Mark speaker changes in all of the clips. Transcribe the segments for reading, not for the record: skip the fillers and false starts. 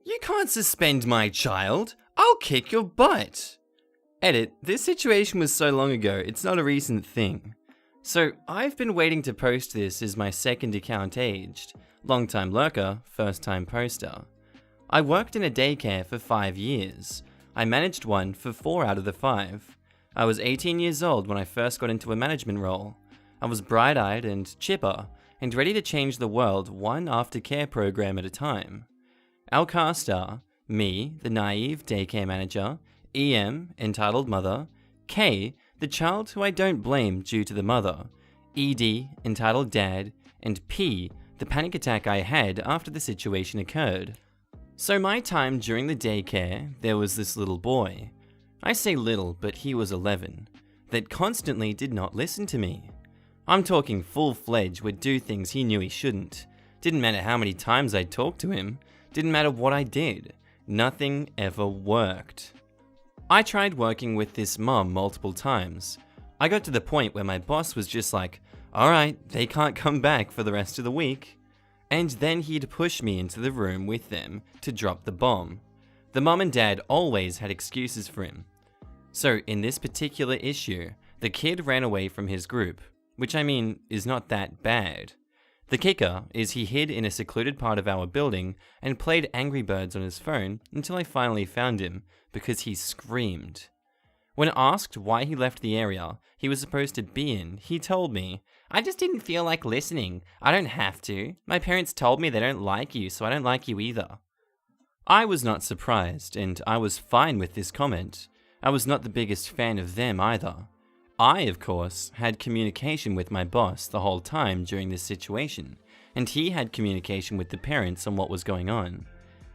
Speaker 1: You can't suspend my child. I'll kick your butt. Edit, this situation was so long ago, it's not a recent thing. So I've been waiting to post this as my second account aged. Long time lurker, first time poster. I worked in a daycare for 5 years. I managed one for 4 out of the 5. I was 18 years old when I first got into a management role. I was bright-eyed and chipper, and ready to change the world one aftercare program at a time. Our cast are me, the naive daycare manager, EM, entitled mother, K, the child who I don't blame due to the mother, ED, entitled dad, and P, the panic attack I had after the situation occurred. So my time during the daycare, there was this little boy. I say little, but he was 11, that constantly did not listen to me. I'm talking full-fledged would do things he knew he shouldn't. Didn't matter how many times I'd talk to him. Didn't matter what I did. Nothing ever worked. I tried working with this mum multiple times. I got to the point where my boss was just like, alright, they can't come back for the rest of the week. And then he'd push me into the room with them to drop the bomb. The mum and dad always had excuses for him. So in this particular issue, the kid ran away from his group, which I mean is not that bad. The kicker is he hid in a secluded part of our building and played Angry Birds on his phone until I finally found him because he screamed. When asked why he left the area he was supposed to be in, he told me, "I just didn't feel like listening. I don't have to. My parents told me they don't like you, so I don't like you either." I was not surprised, and I was fine with this comment. I was not the biggest fan of them either. I, of course, had communication with my boss the whole time during this situation, and he had communication with the parents on what was going on.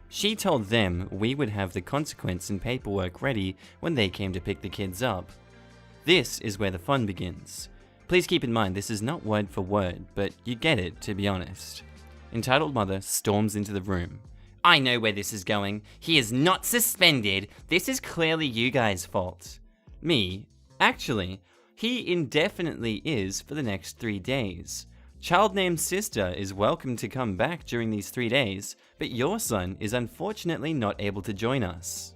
Speaker 1: She told them we would have the consequence and paperwork ready when they came to pick the kids up. This is where the fun begins. Please keep in mind this is not word for word, but you get it, to be honest. Entitled mother storms into the room. "I know where this is going. He is not suspended. This is clearly you guys' fault." Me, actually, he indefinitely is for the next 3 days. Child named sister is welcome to come back during these 3 days, but your son is unfortunately not able to join us.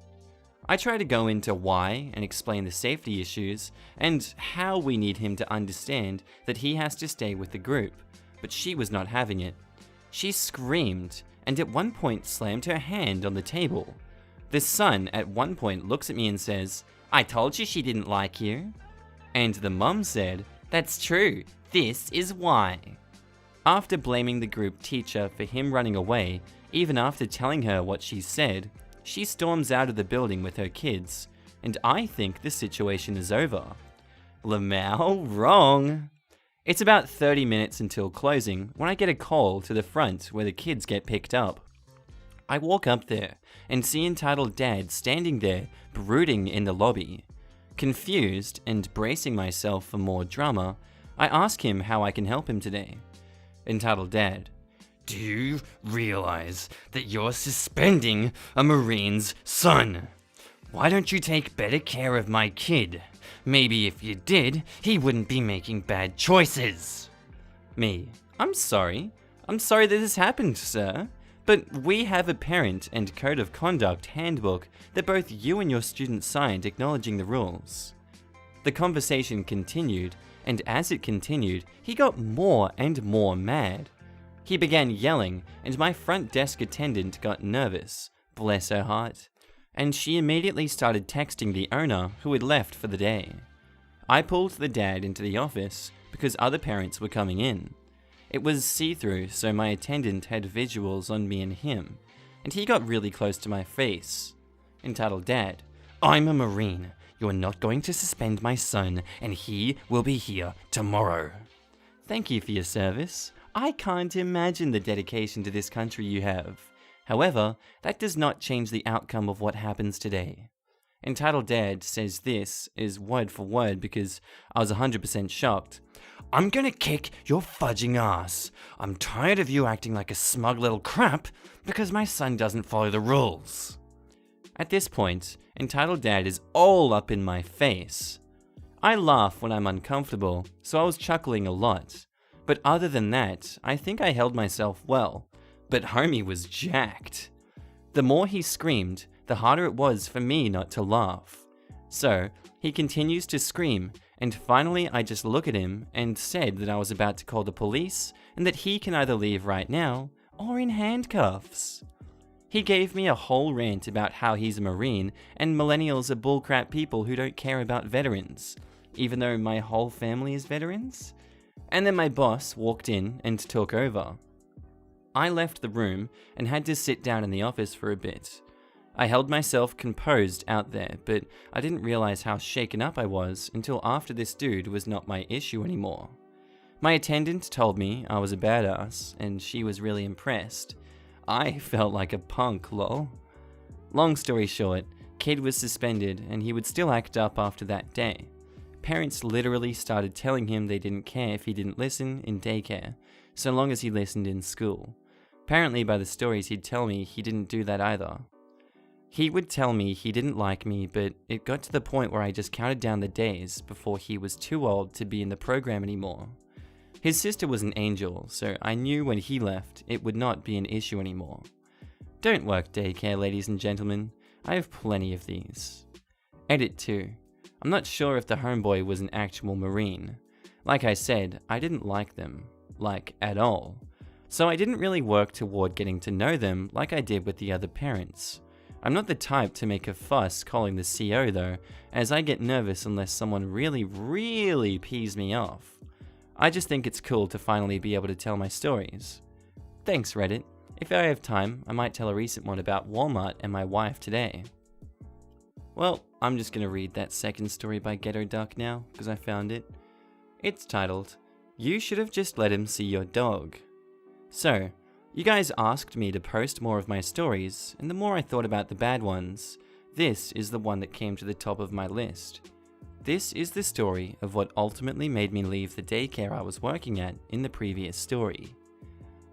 Speaker 1: I try to go into why and explain the safety issues and how we need him to understand that he has to stay with the group, but she was not having it. She screamed and at one point slammed her hand on the table. The son at one point looks at me and says, "I told you she didn't like you." And the mum said, "That's true, this is why." After blaming the group teacher for him running away, even after telling her what she said, she storms out of the building with her kids, and I think the situation is over. Lamau, wrong. It's about 30 minutes until closing when I get a call to the front where the kids get picked up. I walk up there and see entitled dad standing there brooding in the lobby. Confused and bracing myself for more drama, I ask him how I can help him today. Entitled dad, "Do you realize that you're suspending a Marine's son? Why don't you take better care of my kid? Maybe if you did, he wouldn't be making bad choices." Me, I'm sorry that this happened, sir. But we have a parent and code of conduct handbook that both you and your student signed acknowledging the rules. The conversation continued, and as it continued, he got more and more mad. He began yelling, and my front desk attendant got nervous, bless her heart, and she immediately started texting the owner who had left for the day. I pulled the dad into the office because other parents were coming in. It was see-through, so my attendant had visuals on me and him, and he got really close to my face. Entitled dad, "I'm a Marine. You're not going to suspend my son, and he will be here tomorrow." Thank you for your service. I can't imagine the dedication to this country you have. However, that does not change the outcome of what happens today. Entitled dad says this is word for word because I was 100% shocked. "I'm gonna kick your fudging ass. I'm tired of you acting like a smug little crap because my son doesn't follow the rules." At this point, entitled dad is all up in my face. I laugh when I'm uncomfortable, so I was chuckling a lot. But other than that, I think I held myself well. But homie was jacked. The more he screamed, the harder it was for me not to laugh. So, he continues to scream, and finally I just look at him and said that I was about to call the police and that he can either leave right now or in handcuffs. He gave me a whole rant about how he's a Marine and millennials are bullcrap people who don't care about veterans, even though my whole family is veterans. And then my boss walked in and took over. I left the room and had to sit down in the office for a bit. I held myself composed out there, but I didn't realize how shaken up I was until after this dude was not my issue anymore. My attendant told me I was a badass, and she was really impressed. I felt like a punk, lol. Long story short, kid was suspended and he would still act up after that day. Parents literally started telling him they didn't care if he didn't listen in daycare, so long as he listened in school. Apparently by the stories he'd tell me he didn't do that either. He would tell me he didn't like me, but it got to the point where I just counted down the days before he was too old to be in the program anymore. His sister was an angel, so I knew when he left, it would not be an issue anymore. Don't work daycare, ladies and gentlemen. I have plenty of these. Edit 2. I'm not sure if the homeboy was an actual Marine. Like I said, I didn't like them. Like, at all. So I didn't really work toward getting to know them like I did with the other parents. I'm not the type to make a fuss calling the CO though, as I get nervous unless someone really pees me off. I just think it's cool to finally be able to tell my stories. Thanks, Reddit. If I have time, I might tell a recent one about Walmart and my wife today. Well, I'm just gonna read that second story by Ghetto Duck now, because I found it. It's titled, You Should Have Just Let Him See Your Dog. So, you guys asked me to post more of my stories, and the more I thought about the bad ones, this is the one that came to the top of my list. This is the story of what ultimately made me leave the daycare I was working at in the previous story.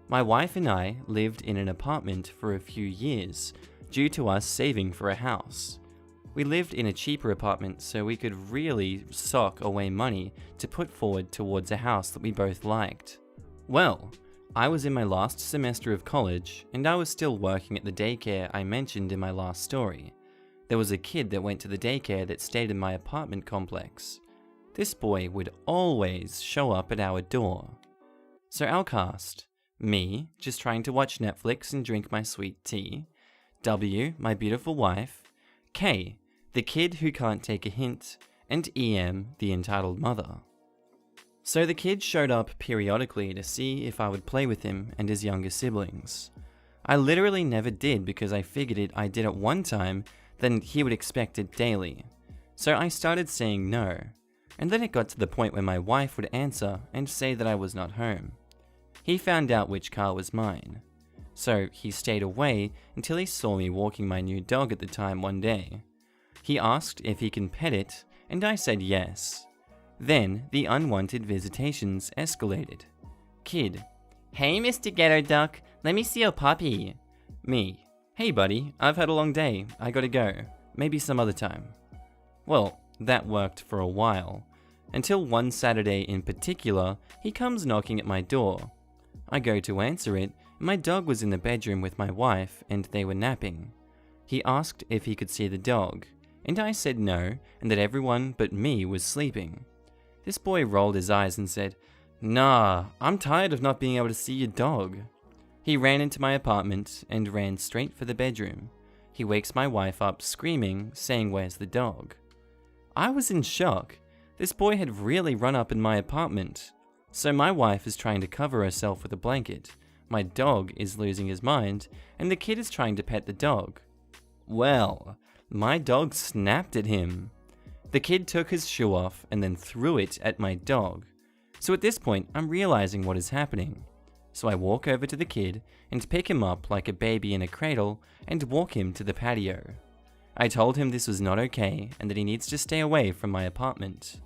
Speaker 1: My wife and I lived in an apartment for a few years, due to us saving for a house. We lived in a cheaper apartment so we could really sock away money to put forward towards a house that we both liked. Well, I was in my last semester of college, and I was still working at the daycare I mentioned in my last story. There was a kid that went to the daycare that stayed in my apartment complex. This boy would always show up at our door. So our cast: me, just trying to watch Netflix and drink my sweet tea; W, my beautiful wife; K, the kid who can't take a hint; and EM, the entitled mother. So the kid showed up periodically to see if I would play with him and his younger siblings. I literally never did because I figured I did it one time, then he would expect it daily. So I started saying no, and then it got to the point where my wife would answer and say that I was not home. He found out which car was mine. So he stayed away until he saw me walking my new dog at the time one day. He asked if he can pet it, and I said yes. Then the unwanted visitations escalated. Kid: Hey Mr. Ghetto Duck, let me see your puppy. Me: Hey buddy, I've had a long day, I gotta go. Maybe some other time. Well, that worked for a while. Until one Saturday in particular, he comes knocking at my door. I go to answer it, and my dog was in the bedroom with my wife and they were napping. He asked if he could see the dog, and I said no, and that everyone but me was sleeping. This boy rolled his eyes and said, Nah, I'm tired of not being able to see your dog. He ran into my apartment and ran straight for the bedroom. He wakes my wife up screaming, saying where's the dog? I was in shock. This boy had really run up in my apartment. So my wife is trying to cover herself with a blanket. My dog is losing his mind, and the kid is trying to pet the dog. Well, my dog snapped at him. The kid took his shoe off and then threw it at my dog. So at this point, I'm realizing what is happening. So I walk over to the kid and pick him up like a baby in a cradle and walk him to the patio. I told him this was not okay and that he needs to stay away from my apartment.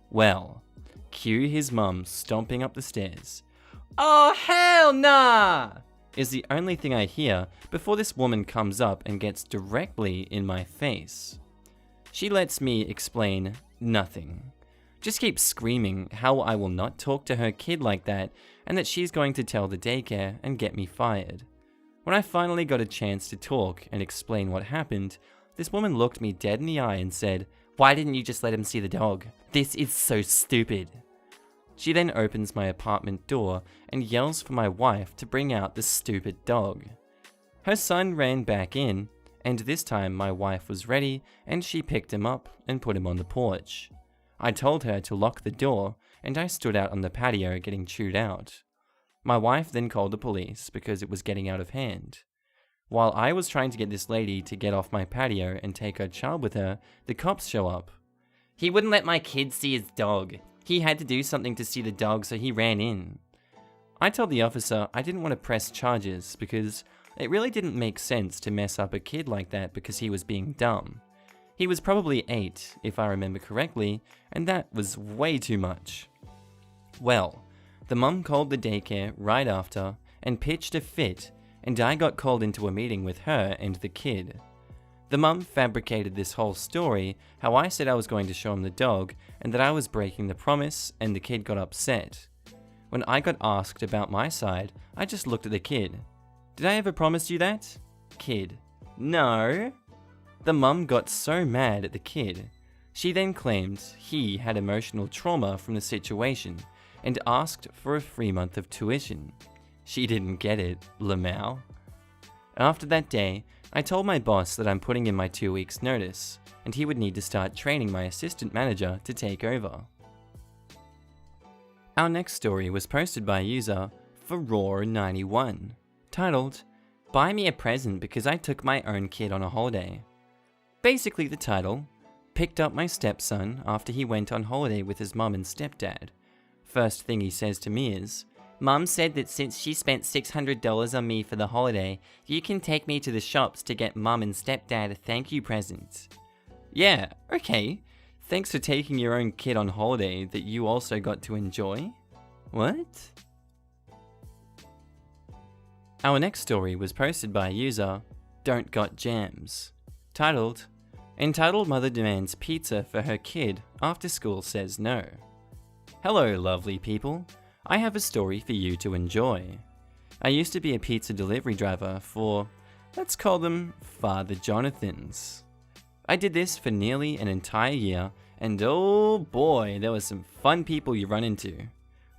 Speaker 1: Well, cue his mum stomping up the stairs. Oh hell nah! Is the only thing I hear before this woman comes up and gets directly in my face. She lets me explain nothing. Just keeps screaming how I will not talk to her kid like that and that she's going to tell the daycare and get me fired. When I finally got a chance to talk and explain what happened, this woman looked me dead in the eye and said, "Why didn't you just let him see the dog? This is so stupid." She then opens my apartment door and yells for my wife to bring out the stupid dog. Her son ran back in, and this time my wife was ready and she picked him up and put him on the porch. I told her to lock the door and I stood out on the patio getting chewed out. My wife then called the police because it was getting out of hand. While I was trying to get this lady to get off my patio and take her child with her, the cops show up. "He wouldn't let my kid see his dog. He had to do something to see the dog, so he ran in." I told the officer I didn't want to press charges because it really didn't make sense to mess up a kid like that because he was being dumb. He was probably 8, if I remember correctly, and that was way too much. Well, the mum called the daycare right after and pitched a fit, and I got called into a meeting with her and the kid. The mum fabricated this whole story, how I said I was going to show him the dog, and that I was breaking the promise, and the kid got upset. When I got asked about my side, I just looked at the kid. "Did I ever promise you that?" Kid: "No." The mum got so mad at the kid. She then claimed he had emotional trauma from the situation and asked for a free month of tuition. She didn't get it, Lamau. After that day, I told my boss that I'm putting in my 2 weeks notice, and he would need to start training my assistant manager to take over. Our next story was posted by a user Furore91, titled, "Buy me a present because I took my own kid on a holiday." Basically the title, picked up my stepson after he went on holiday with his mum and stepdad. First thing he says to me is, "Mum said that since she spent $600 on me for the holiday, you can take me to the shops to get mum and stepdad a thank you present." Yeah, okay. Thanks for taking your own kid on holiday that you also got to enjoy. What? Our next story was posted by a user, Don't Got Jams, titled, "Entitled Mother Demands Pizza for Her Kid After School Says No." Hello, lovely people. I have a story for you to enjoy. I used to be a pizza delivery driver for, let's call them Father Jonathans. I did this for nearly an entire year, and oh boy, there were some fun people you run into.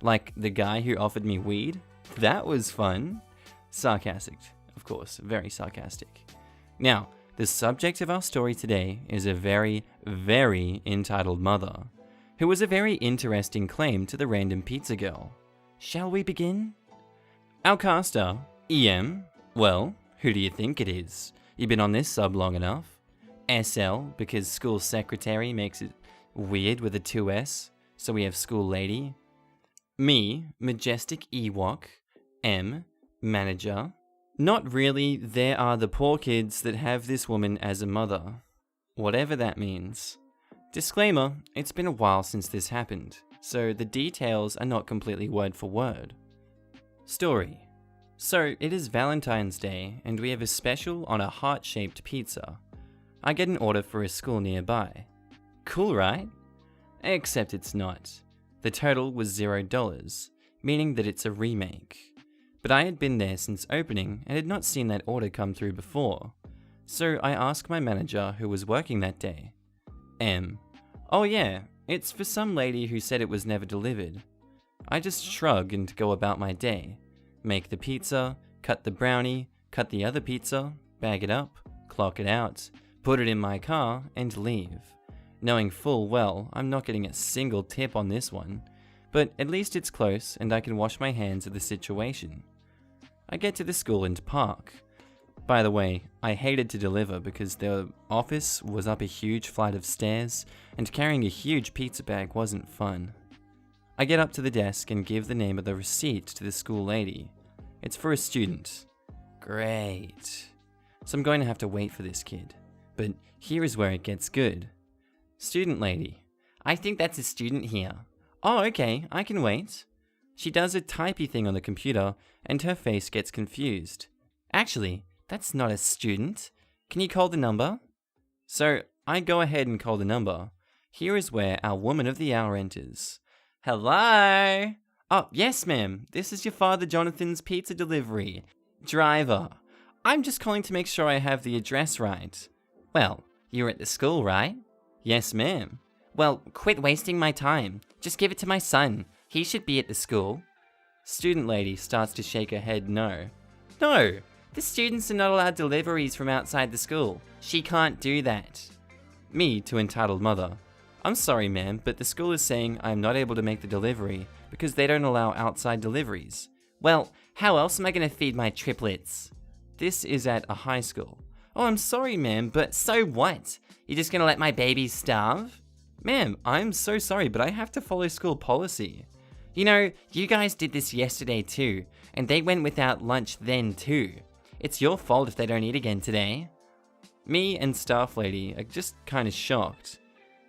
Speaker 1: Like the guy who offered me weed. That was fun. Sarcastic, of course, very sarcastic. Now, the subject of our story today is a very, very entitled mother, who was a very interesting claim to the random pizza girl. Shall we begin? Our caster, EM, well, who do you think it is? You've been on this sub long enough. SL, because school secretary makes it weird with a 2S, so we have school lady. Me, majestic Ewok. M, manager. Not really, there are the poor kids that have this woman as a mother. Whatever that means. Disclaimer, it's been a while since this happened, so the details are not completely word for word. Story. So, it is Valentine's Day, and we have a special on a heart-shaped pizza. I get an order for a school nearby. Cool, right? Except it's not. The total was $0, meaning that it's a remake. But I had been there since opening and had not seen that order come through before. So I asked my manager who was working that day. M. Oh yeah, it's for some lady who said it was never delivered. I just shrug and go about my day. Make the pizza, cut the brownie, cut the other pizza, bag it up, clock it out, put it in my car, and leave. Knowing full well I'm not getting a single tip on this one, but at least it's close and I can wash my hands of the situation. I get to the school and park. By the way, I hated to deliver because the office was up a huge flight of stairs and carrying a huge pizza bag wasn't fun. I get up to the desk and give the name of the receipt to the school lady. It's for a student. Great. So I'm going to have to wait for this kid. But here is where it gets good. Student lady. I think that's a student here. Oh, okay, I can wait. She does a typey thing on the computer and her face gets confused. Actually, that's not a student. Can you call the number? So I go ahead and call the number. Here is where our woman of the hour enters. Hello? Oh, yes, ma'am. This is your Father Jonathan's pizza delivery. Driver. I'm just calling to make sure I have the address right. Well, you're at the school, right? Yes, ma'am. Well, quit wasting my time. Just give it to my son. He should be at the school. Student lady starts to shake her head no. No, the students are not allowed deliveries from outside the school. She can't do that. Me to entitled mother. I'm sorry, ma'am, but the school is saying I am not able to make the delivery because they don't allow outside deliveries. Well, how else am I going to feed my triplets? This is at a high school. Oh, I'm sorry, ma'am, but so what? You're just going to let my babies starve? Ma'am, I'm so sorry, but I have to follow school policy. You know, you guys did this yesterday too, and they went without lunch then too. It's your fault if they don't eat again today. Me and staff lady are just kind of shocked.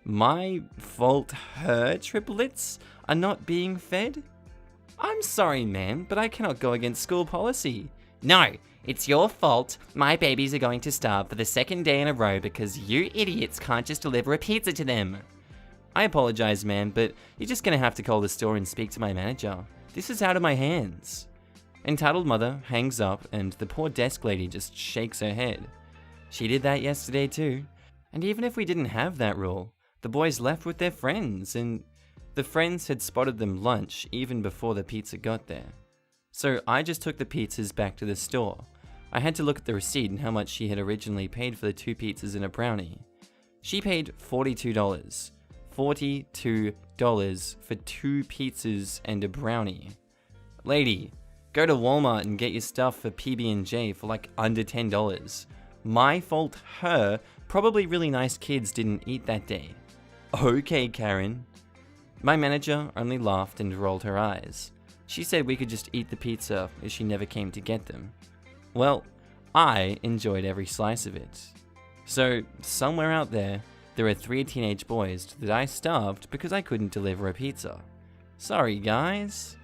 Speaker 1: My fault her triplets are not being fed? I'm sorry, ma'am, but I cannot go against school policy. No, it's your fault. My babies are going to starve for the second day in a row because you idiots can't just deliver a pizza to them. I apologize, ma'am, but you're just gonna have to call the store and speak to my manager. This is out of my hands. Entitled mother hangs up and the poor desk lady just shakes her head. She did that yesterday too. And even if we didn't have that rule, the boys left with their friends and the friends had spotted them lunch even before the pizza got there. So I just took the pizzas back to the store. I had to look at the receipt and how much she had originally paid for the 2 pizzas and a brownie. She paid $42. $42 for 2 pizzas and a brownie. Lady, go to Walmart and get your stuff for PB&J for like under $10. My fault her probably really nice kids didn't eat that day. Okay, Karen. My manager only laughed and rolled her eyes. She said we could just eat the pizza as she never came to get them. Well, I enjoyed every slice of it. So, somewhere out there are 3 teenage boys that I starved because I couldn't deliver a pizza. Sorry, guys.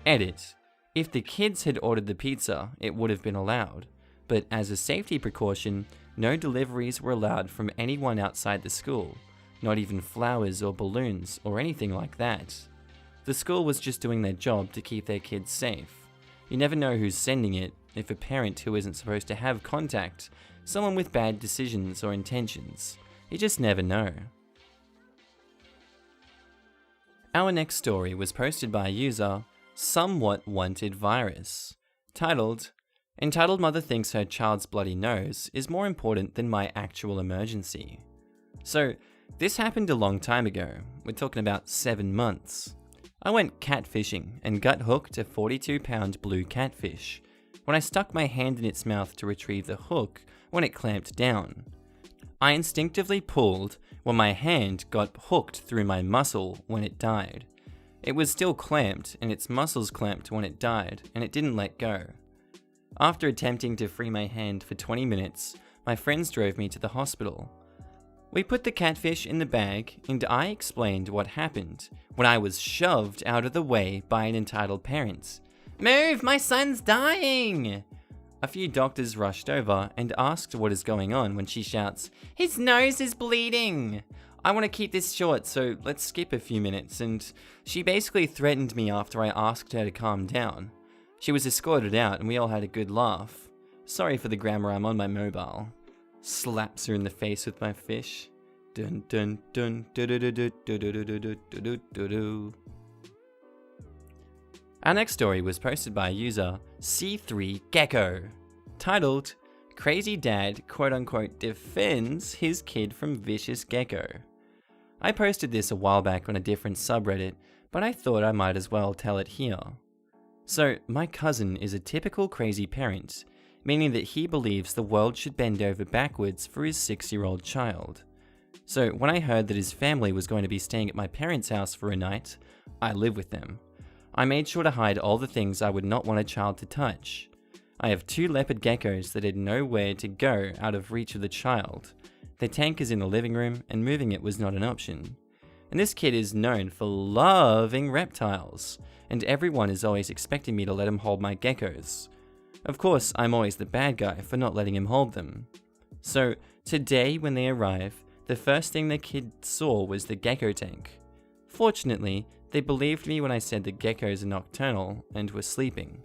Speaker 1: Edit. If the kids had ordered the pizza, it would have been allowed. But as a safety precaution, no deliveries were allowed from anyone outside the school. Not even flowers or balloons or anything like that. The school was just doing their job to keep their kids safe. You never know who's sending it, if a parent who isn't supposed to have contact, someone with bad decisions or intentions. You just never know. Our next story was posted by a user, Somewhat Wanted Virus, titled, Entitled Mother Thinks Her Child's Bloody Nose is More Important Than My Actual Emergency. So, this happened a long time ago. We're talking about 7 months. I went catfishing and gut hooked a 42-pound blue catfish when I stuck my hand in its mouth to retrieve the hook when it clamped down. I instinctively pulled when my hand got hooked through my muscle when it died. It was still clamped and its muscles clamped when it died and it didn't let go. After attempting to free my hand for 20 minutes, my friends drove me to the hospital. We put the catfish in the bag and I explained what happened when I was shoved out of the way by an entitled parent. Move, my son's dying! A few doctors rushed over and asked what is going on when she shouts, his nose is bleeding! I want to keep this short, so let's skip a few minutes, and she basically threatened me after I asked her to calm down. She was escorted out and we all had a good laugh. Sorry for the grammar, I'm on my mobile. Slaps her in the face with my fish. Dun dun dun do do do do do do do do do do do. Our next story was posted by user C3 Gecko, titled, Crazy Dad quote-unquote defends his kid from vicious gecko. I posted this a while back on a different subreddit, but I thought I might as well tell it here. So, my cousin is a typical crazy parent, meaning that he believes the world should bend over backwards for his 6-year-old child. So, when I heard that his family was going to be staying at my parents' house for a night, I live with them. I made sure to hide all the things I would not want a child to touch. I have 2 leopard geckos that had nowhere to go out of reach of the child. Their tank is in the living room and moving it was not an option. And this kid is known for loving reptiles, and everyone is always expecting me to let him hold my geckos. Of course, I'm always the bad guy for not letting him hold them. So, today when they arrive, the first thing the kid saw was the gecko tank. Fortunately, they believed me when I said the geckos are nocturnal and were sleeping.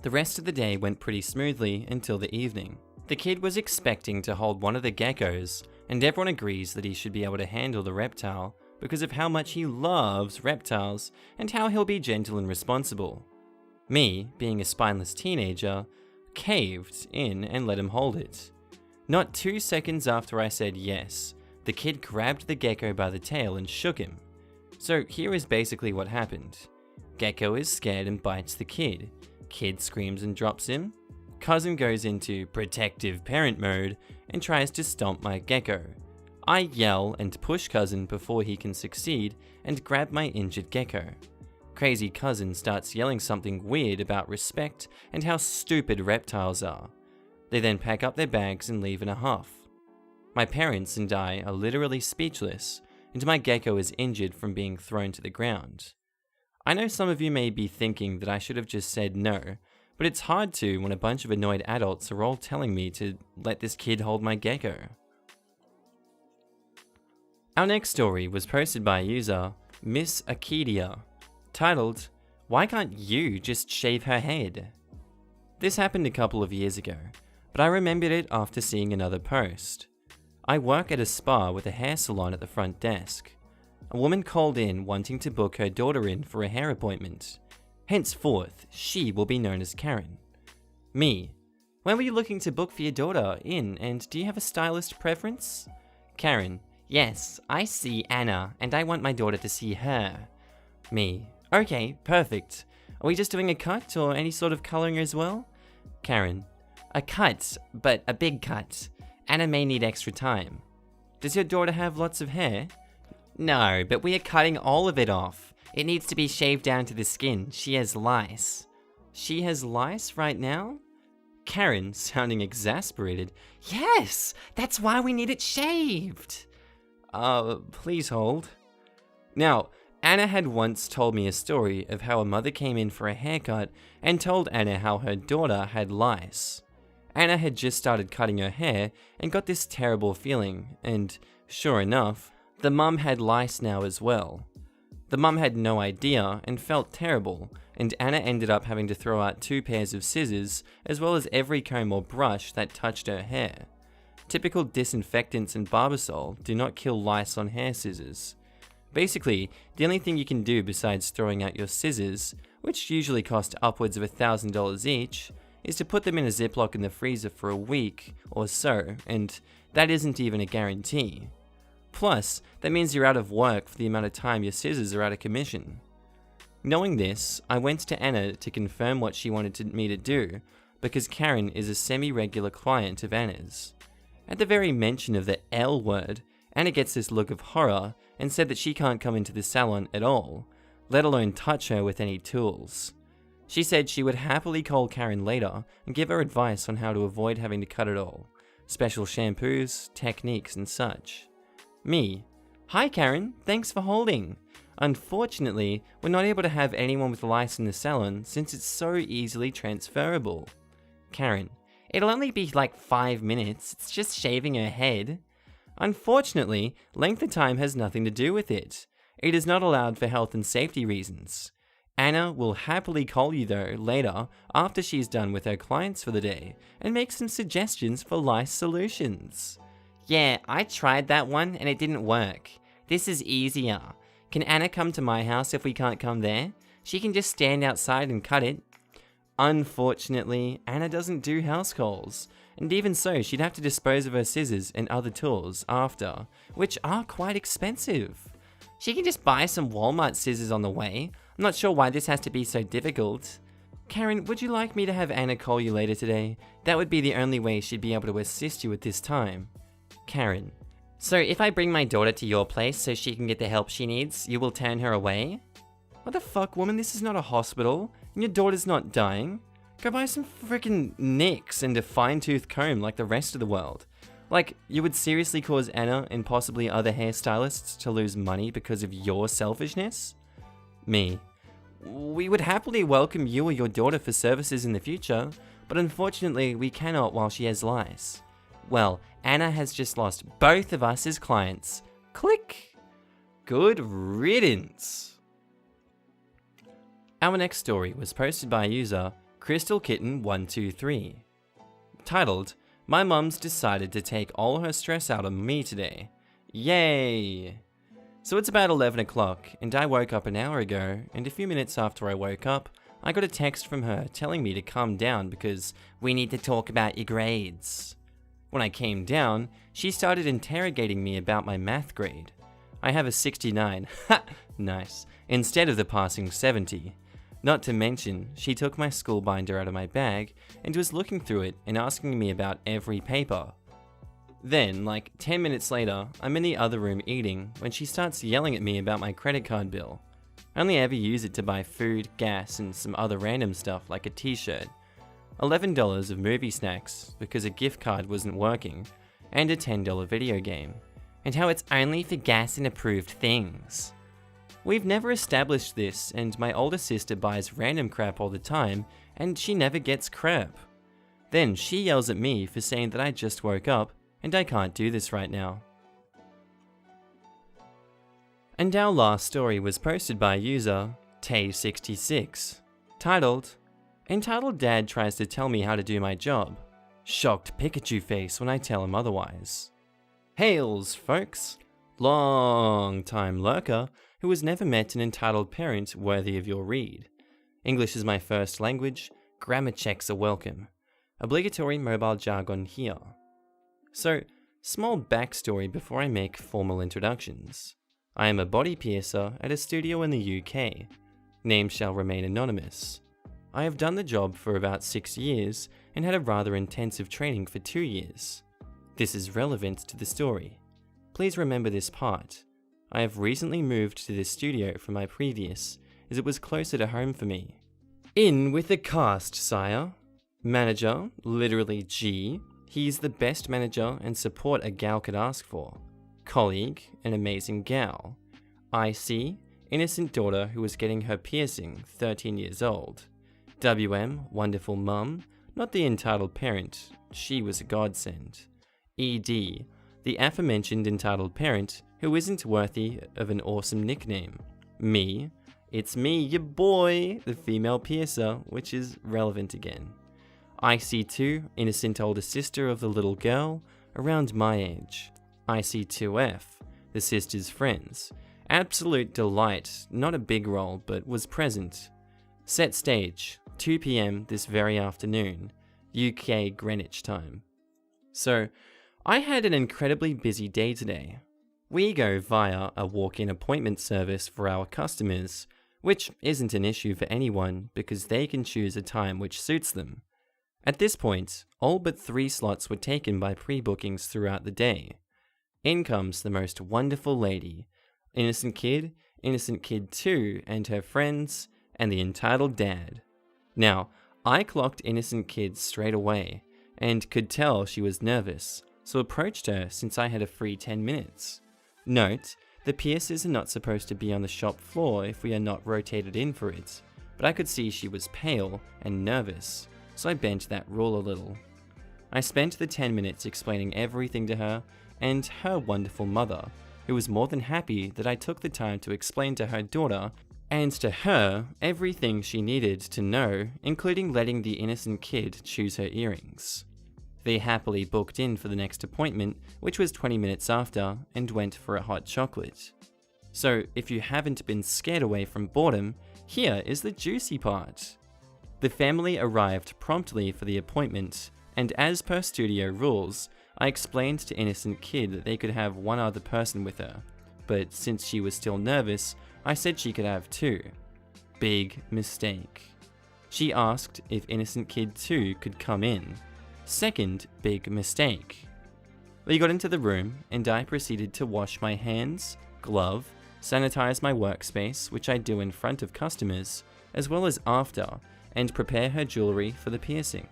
Speaker 1: The rest of the day went pretty smoothly until the evening. The kid was expecting to hold one of the geckos, and everyone agrees that he should be able to handle the reptile because of how much he loves reptiles and how he'll be gentle and responsible. Me, being a spineless teenager, caved in and let him hold it. Not 2 seconds after I said yes, the kid grabbed the gecko by the tail and shook him. So here is basically what happened. Gecko is scared and bites the kid. Kid screams and drops him. Cousin goes into protective parent mode and tries to stomp my gecko. I yell and push cousin before he can succeed and grab my injured gecko. Crazy cousin starts yelling something weird about respect and how stupid reptiles are. They then pack up their bags and leave in a huff. My parents and I are literally speechless, and my gecko is injured from being thrown to the ground. I know some of you may be thinking that I should have just said no, but it's hard to when a bunch of annoyed adults are all telling me to let this kid hold my gecko. Our next story was posted by a user, Miss Akidia, titled, "Why can't you just shave her head?" This happened a couple of years ago, but I remembered it after seeing another post. I work at a spa with a hair salon at the front desk. A woman called in wanting to book her daughter in for a hair appointment. Henceforth, she will be known as Karen. Me: when were you looking to book for your daughter in, and do you have a stylist preference? Karen: yes, I see Anna, and I want my daughter to see her. Me: okay, perfect. Are we just doing a cut or any sort of colouring as well? Karen: a cut, but a big cut. Anna may need extra time. Does your daughter have lots of hair? No, but we are cutting all of it off. It needs to be shaved down to the skin. She has lice. She has lice right now? Karen, sounding exasperated: yes, that's why we need it shaved. Please hold. Now, Anna had once told me a story of how a mother came in for a haircut and told Anna how her daughter had lice. Anna had just started cutting her hair and got this terrible feeling, and sure enough, the mum had lice now as well. The mum had no idea and felt terrible, and Anna ended up having to throw out 2 pairs of scissors as well as every comb or brush that touched her hair. Typical disinfectants and Barbasol do not kill lice on hair scissors. Basically, the only thing you can do besides throwing out your scissors, which usually cost upwards of $1,000 each, is to put them in a Ziploc in the freezer for a week or so, and that isn't even a guarantee. Plus, that means you're out of work for the amount of time your scissors are out of commission. Knowing this, I went to Anna to confirm what she wanted me to do, because Karen is a semi-regular client of Anna's. At the very mention of the L word, Anna gets this look of horror and said that she can't come into the salon at all, let alone touch her with any tools. She said she would happily call Karen later and give her advice on how to avoid having to cut it all, special shampoos, techniques and such. Me: hi Karen, thanks for holding. Unfortunately, we're not able to have anyone with lice in the salon since it's so easily transferable. Karen: it'll only be like 5 minutes, it's just shaving her head. Unfortunately, length of time has nothing to do with it. It is not allowed for health and safety reasons. Anna will happily call you though later after she's done with her clients for the day and make some suggestions for lice solutions. Yeah, I tried that one and it didn't work. This is easier. Can Anna come to my house if we can't come there? She can just stand outside and cut it. Unfortunately, Anna doesn't do house calls, and even so, she'd have to dispose of her scissors and other tools after, which are quite expensive. She can just buy some Walmart scissors on the way. I'm not sure why this has to be so difficult. Karen, would you like me to have Anna call you later today? That would be the only way she'd be able to assist you at this time. Karen: so if I bring my daughter to your place so she can get the help she needs, you will turn her away? What the fuck, woman? This is not a hospital, and your daughter's not dying. Go buy some freaking nicks and a fine-tooth comb like the rest of the world. Like, you would seriously cause Anna and possibly other hairstylists to lose money because of your selfishness? Me: we would happily welcome you or your daughter for services in the future, but unfortunately we cannot while she has lice. Well, Anna has just lost both of us as clients. Click! Good riddance! Our next story was posted by a user, Crystal Kitten 123. Titled, My Mum's Decided to Take All Her Stress Out on Me Today. Yay! So it's about 11 o'clock, and I woke up an hour ago, and a few minutes after I woke up, I got a text from her telling me to calm down because we need to talk about your grades. When I came down, she started interrogating me about my math grade. I have a 69, ha! Nice, instead of the passing 70. Not to mention, she took my school binder out of my bag and was looking through it and asking me about every paper. Then, like 10 minutes later, I'm in the other room eating when she starts yelling at me about my credit card bill. I only ever use it to buy food, gas, and some other random stuff like a t-shirt. $11 of movie snacks because a gift card wasn't working, and a $10 video game. And how it's only for gas and approved things. We've never established this, and my older sister buys random crap all the time, and she never gets crap. Then she yells at me for saying that I just woke up, and I can't do this right now. And our last story was posted by user Tay66, titled, Entitled Dad Tries to Tell Me How to Do My Job. Shocked Pikachu face when I tell him otherwise. Hails, folks! Long time lurker who has never met an entitled parent worthy of your read. English is my first language, grammar checks are welcome. Obligatory mobile jargon here. So, small backstory before I make formal introductions. I am a body piercer at a studio in the UK. Name shall remain anonymous. I have done the job for about 6 years and had a rather intensive training for 2 years. This is relevant to the story. Please remember this part. I have recently moved to this studio from my previous, as it was closer to home for me. In with the cast, sire. Manager, literally G. He's the best manager and support a gal could ask for. Colleague, an amazing gal. IC, innocent daughter who was getting her piercing, 13 years old. WM, wonderful mum, not the entitled parent, she was a godsend. ED, the aforementioned entitled parent who isn't worthy of an awesome nickname. Me, it's me, your boy, the female piercer, which is relevant again. IC2, innocent older sister of the little girl, around my age. IC2F, the sister's friends. Absolute delight, not a big role, but was present. Set stage, 2 PM this very afternoon, UK Greenwich time. So, I had an incredibly busy day today. We go via a walk-in appointment service for our customers, which isn't an issue for anyone because they can choose a time which suits them. At this point, all but 3 slots were taken by pre-bookings throughout the day. In comes the most wonderful lady, Innocent Kid 2 and her friends, and the entitled dad. Now, I clocked Innocent Kid straight away, and could tell she was nervous, so approached her since I had a free 10 minutes. Note, the piercers are not supposed to be on the shop floor if we are not rotated in for it, but I could see she was pale and nervous, so I bent that rule a little. I spent the 10 minutes explaining everything to her and her wonderful mother, who was more than happy that I took the time to explain to her daughter and to her everything she needed to know, including letting the innocent kid choose her earrings. They happily booked in for the next appointment, which was 20 minutes after, and went for a hot chocolate. So if you haven't been scared away from boredom, here is the juicy part. The family arrived promptly for the appointment, and as per studio rules, I explained to Innocent Kid that they could have one other person with her, but since she was still nervous, I said she could have 2. Big mistake. She asked if Innocent Kid 2 could come in. Second big mistake. We got into the room, and I proceeded to wash my hands, glove, sanitize my workspace, which I do in front of customers, as well as after, and prepare her jewelry for the piercing.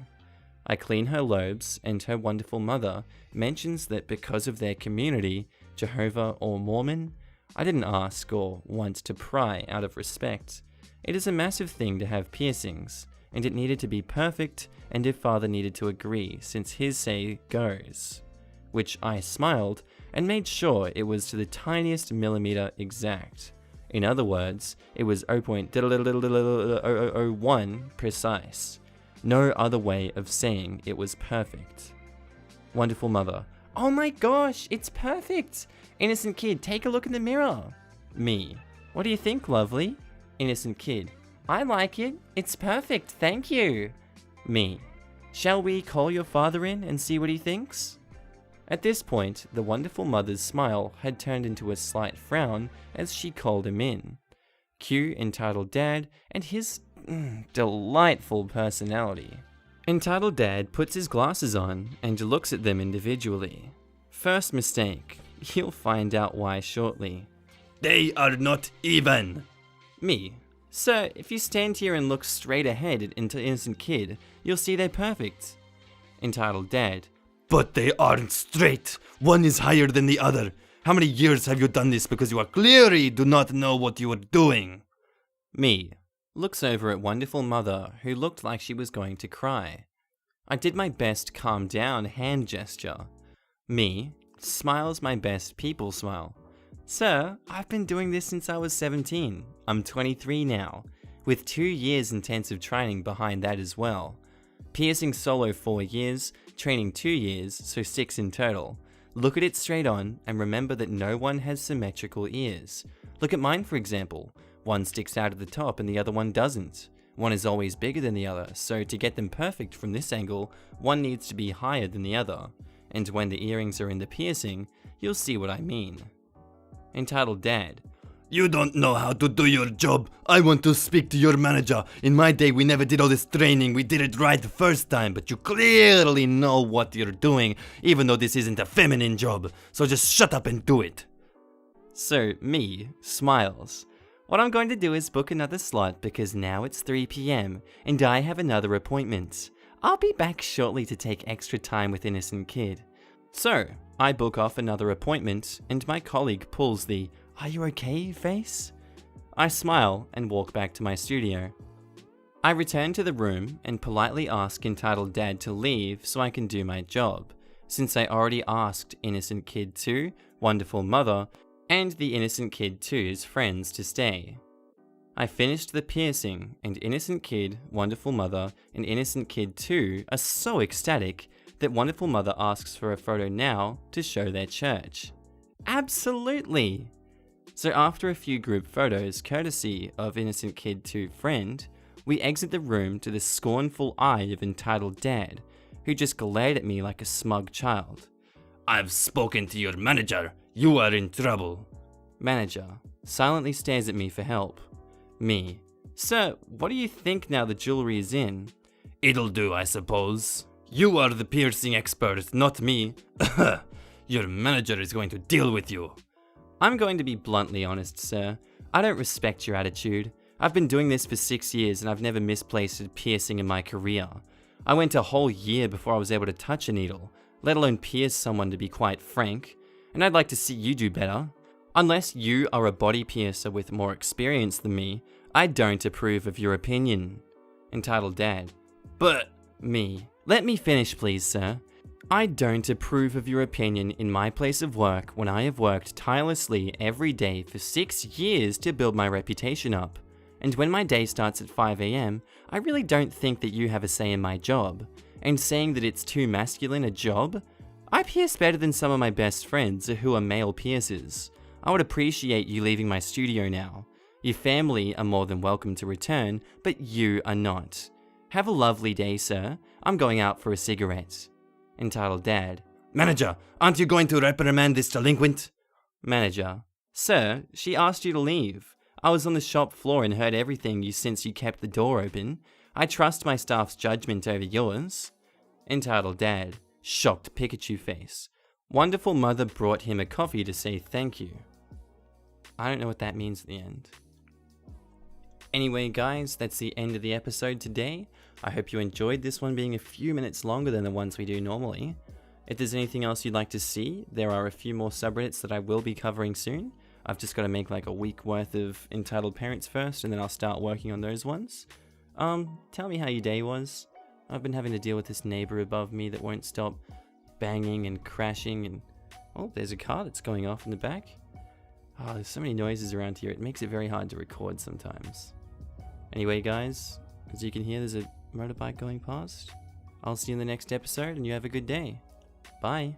Speaker 1: I clean her lobes, and her wonderful mother mentions that because of their community, Jehovah or Mormon, I didn't ask or want to pry out of respect. It is a massive thing to have piercings, and it needed to be perfect, and if father needed to agree since his say goes. Which I smiled and made sure it was to the tiniest millimeter exact. In other words, it was 0.001 precise. No other way of saying it was perfect. Wonderful mother. Oh my gosh, it's perfect! Innocent kid, take a look in the mirror. Me. What do you think, lovely? Innocent kid. I like it. It's perfect, thank you. Me. Shall we call your father in and see what he thinks? At this point, the wonderful mother's smile had turned into a slight frown as she called him in. Cue entitled dad and his delightful personality. Entitled dad puts his glasses on and looks at them individually. First mistake. You'll find out why shortly.
Speaker 2: They are not even.
Speaker 1: Me. Sir, if you stand here and look straight ahead at innocent kid, you'll see they're perfect. Entitled dad.
Speaker 2: But they aren't straight. One is higher than the other. How many years have you done this because you are clearly do not know what you are doing?
Speaker 1: Me. Looks over at wonderful mother who looked like she was going to cry. I did my best calm down hand gesture. Me. Smiles my best people smile. Sir, I've been doing this since I was 17. I'm 23 now, with 2 years intensive training behind that as well. Piercing solo 4 years, training 2 years, so 6 in total. Look at it straight on and remember that no one has symmetrical ears. Look at mine for example. One sticks out at the top and the other one doesn't. One is always bigger than the other, so to get them perfect from this angle, one needs to be higher than the other. And when the earrings are in the piercing, you'll see what I mean. Entitled dad.
Speaker 2: You don't know how to do your job. I want to speak to your manager. In my day, we never did all this training. We did it right the first time, but you clearly know what you're doing, even though this isn't a feminine job. So just shut up and do it.
Speaker 1: So, me smiles. What I'm going to do is book another slot because now it's 3 PM and I have another appointment. I'll be back shortly to take extra time with innocent kid. So, I book off another appointment and my colleague pulls the "Are you okay?" face. I smile and walk back to my studio. I return to the room and politely ask entitled dad to leave so I can do my job, since I already asked innocent kid 2, wonderful mother, and the innocent kid 2's friends to stay. I finished the piercing and innocent kid, wonderful mother, and innocent kid 2 are so ecstatic that wonderful mother asks for a photo now to show their church. Absolutely! So after a few group photos courtesy of innocent kid 2 friend, we exit the room to the scornful eye of entitled dad, who just glared at me like a smug child.
Speaker 2: I've spoken to your manager. You are in trouble.
Speaker 1: Manager silently stares at me for help. Me. Sir, what do you think now the jewelry is in?
Speaker 2: It'll do, I suppose. You are the piercing expert, not me. Your manager is going to deal with you.
Speaker 1: I'm going to be bluntly honest, sir. I don't respect your attitude. I've been doing this for 6 years and I've never misplaced a piercing in my career. I went a whole year before I was able to touch a needle, let alone pierce someone, to be quite frank. And I'd like to see you do better. Unless you are a body piercer with more experience than me, I don't approve of your opinion. Entitled dad.
Speaker 2: But
Speaker 1: me. Let me finish please, sir. I don't approve of your opinion in my place of work when I have worked tirelessly every day for 6 years to build my reputation up. And when my day starts at 5 AM, I really don't think that you have a say in my job. And saying that it's too masculine a job? I pierce better than some of my best friends who are male piercers. I would appreciate you leaving my studio now. Your family are more than welcome to return, but you are not. Have a lovely day, sir. I'm going out for a cigarette. Entitled dad.
Speaker 2: Manager, aren't you going to reprimand this delinquent?
Speaker 1: Manager. Sir, she asked you to leave. I was on the shop floor and heard everything since you kept the door open. I trust my staff's judgment over yours. Entitled dad. Shocked Pikachu face. Wonderful mother brought him a coffee to say thank you. I don't know what that means at the end. Anyway guys, that's the end of the episode today. I hope you enjoyed this one being a few minutes longer than the ones we do normally. If there's anything else you'd like to see, there are a few more subreddits that I will be covering soon. I've just got to make like a week worth of Entitled Parents first, and then I'll start working on those ones. Tell me how your day was. I've been having to deal with this neighbor above me that won't stop banging and crashing and... Oh, there's a car that's going off in the back. Oh, there's so many noises around here, it makes it very hard to record sometimes. Anyway guys, as you can hear there's a motorbike going past. I'll see you in the next episode, and you have a good day. Bye.